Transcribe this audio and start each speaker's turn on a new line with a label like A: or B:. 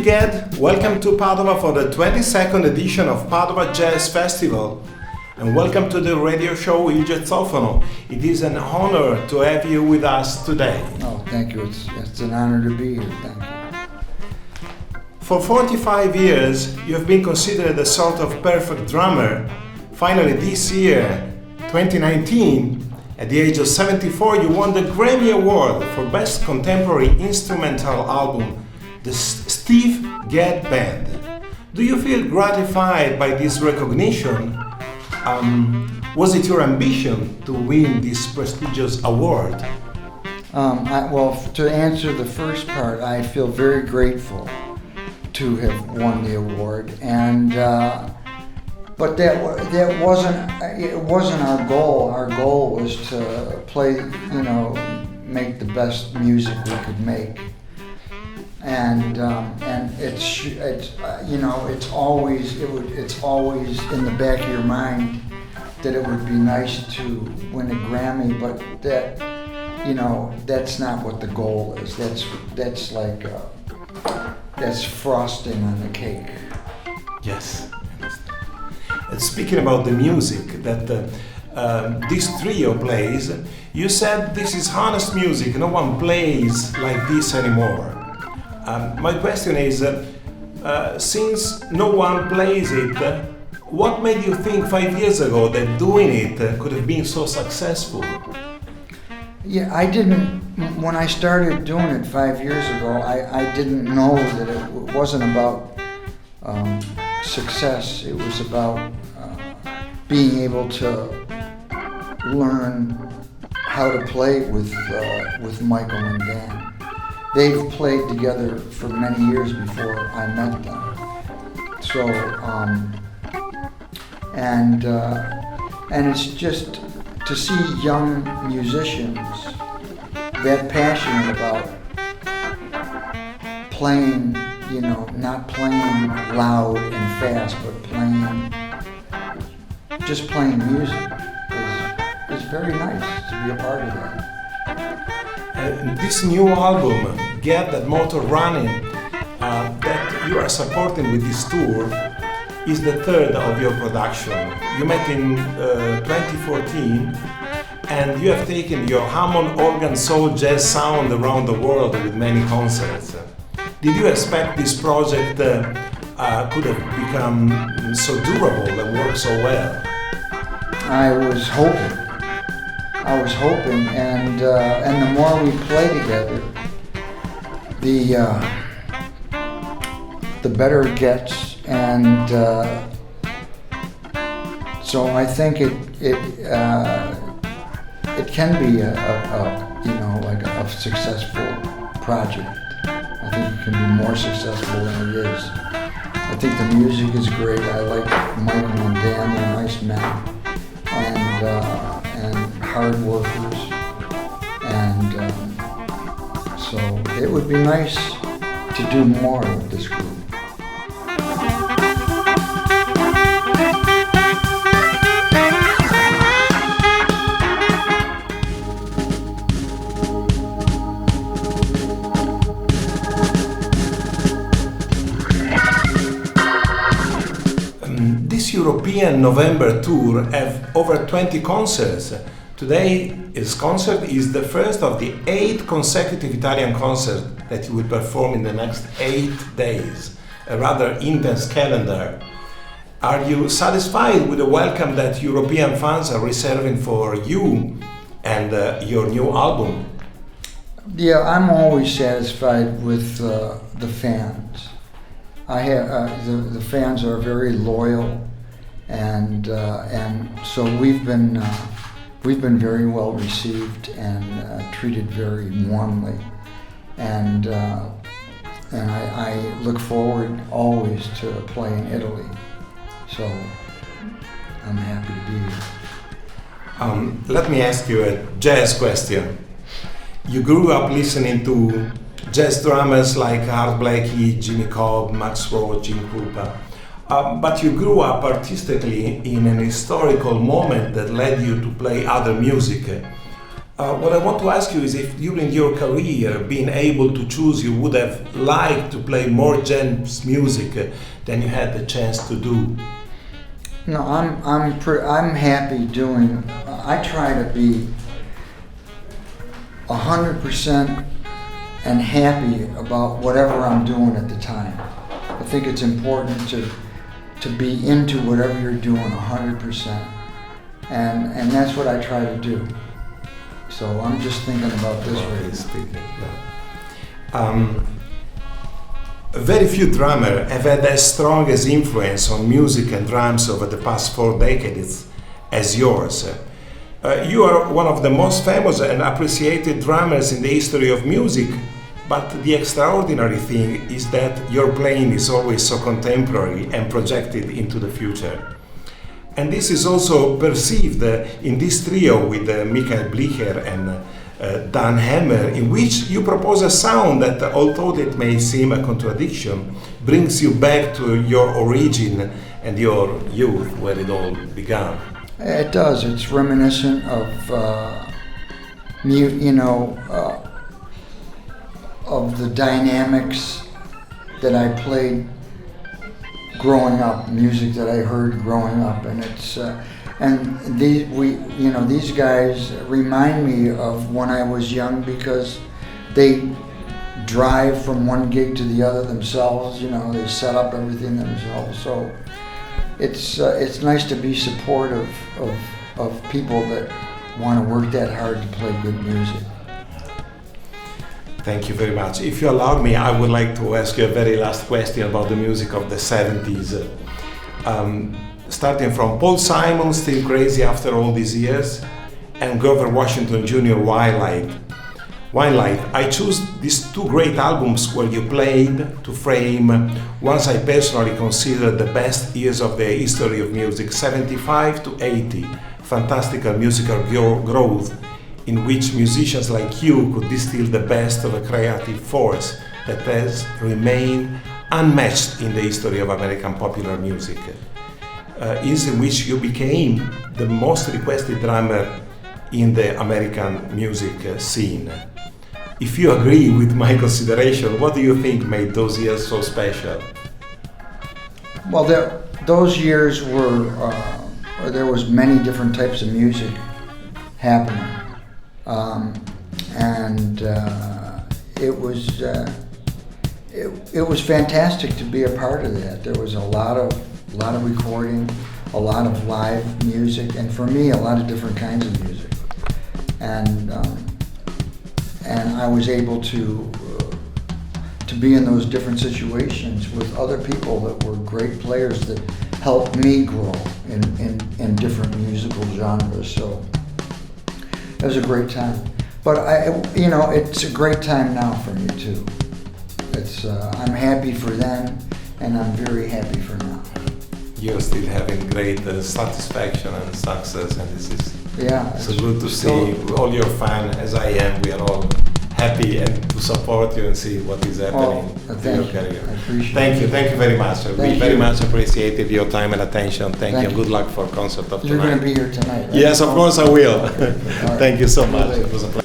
A: Gadd. Welcome to Padova for the 22nd edition of Padova Jazz Festival. And welcome to the radio show Jazzofono. It is an honor to have you with us today.
B: Oh, thank you. It's an honor to be here. Thank you.
A: For 45 years, you have been considered a sort of perfect drummer. Finally, this year, 2019, at the age of 74, you won the Grammy Award for Best Contemporary Instrumental Album, the Steve Gadd Band. Do you feel gratified by this recognition? Was it your ambition to win this prestigious award?
B: Well, to answer the first part, I feel very grateful to have won the award, and but that wasn't our goal. Our goal was to play, make the best music we could make, and it's always in the back of your mind that it would be nice to win a Grammy, but that's not what the goal is. That's frosting on the cake.
A: Yes. And speaking about the music that this trio plays, you said this is honest music. No one plays like this anymore. My question is, since no one plays it, what made you think 5 years ago that doing it could have been so successful?
B: Yeah, I didn't. When I started doing it 5 years ago, I didn't know that it wasn't about success. It was about being able to learn how to play with Michael and Dan. They've played together for many years before I met them. So, and it's just to see young musicians that passionate about playing, not playing loud and fast, but just playing music is very nice to be a part of that.
A: This new album, Get That Motor Running, that you are supporting with this tour, is the third of your production. You met in 2014, and you have taken your Hammond organ soul jazz sound around the world with many concerts. Did you expect this project could have become so durable and work so well?
B: I was hoping, and the more we play together, the better it gets, and so I think it can be a successful project. I think it can be more successful than it is. I think the music is great. I like Michael and Dan; they're nice men, and hard workers, and so it would be nice to do more with this group.
A: This European November tour have over 20 concerts. Today's concert is the first of the 8 consecutive Italian concerts that you will perform in the next 8 days, a rather intense calendar. Are you satisfied with the welcome that European fans are reserving for you and your new album?
B: Yeah, I'm always satisfied with the fans. I have the fans are very loyal, and so we've been very well received and treated very warmly, and I look forward always to playing Italy. So I'm happy to be here.
A: Let me ask you a jazz question. You grew up listening to jazz drummers like Art Blakey, Jimmy Cobb, Max Roach, Jim Krupa. But you grew up artistically in an historical moment that led you to play other music. What I want to ask you is if during your career, being able to choose, you would have liked to play more jazz music than you had the chance to do.
B: No, I'm happy doing. I try to be 100% and happy about whatever I'm doing at the time. I think it's important to be into whatever you're doing 100%, and that's what I try to do. So I'm just thinking about this way.
A: Very few drummers have had as strong as influence on music and drums over the past 4 decades as yours. You are one of the most famous and appreciated drummers in the history of music, but the extraordinary thing is that your playing is always so contemporary and projected into the future. And this is also perceived in this trio with Michel Blicher and Dan Hammer, in which you propose a sound that, although it may seem a contradiction, brings you back to your origin and your youth, where it all began.
B: It does. It's reminiscent of, of the dynamics that I played growing up, music that I heard growing up, and it's these guys remind me of when I was young because they drive from one gig to the other themselves. They set up everything themselves. So it's nice to be supportive of people that want to work that hard to play good music.
A: Thank you very much. If you allow me, I would like to ask you a very last question about the music of the 70s. Starting from Paul Simon, Still Crazy After All These Years, and Grover Washington Jr., Wine I choose these 2 great albums where you played to frame ones I personally consider the best years of the history of music, 75 to 80, fantastical musical growth, in which musicians like you could distill the best of a creative force that has remained unmatched in the history of American popular music. Years in which you became the most requested drummer in the American music scene. If you agree with my consideration, what do you think made those years so special?
B: Well, those years were, there was many different types of music happening. It was fantastic to be a part of that. There was a lot of recording, a lot of live music, and for me, a lot of different kinds of music. And I was able to be in those different situations with other people that were great players that helped me grow in different musical genres. So it was a great time. But it's a great time now for me too. I'm happy for them, and I'm very happy for now.
A: You're still having great satisfaction and success, and this is so good to see all your fans, as I am. We are all happy and to support you and see what is happening in your career.
B: I appreciate
A: Thank you very much. We very much appreciated your time and attention. Thank you, and good luck for concert of tonight.
B: You're going to be here tonight, right?
A: Yes, of course I will.
B: Okay. Right.
A: Thank you so much. It was a pleasure.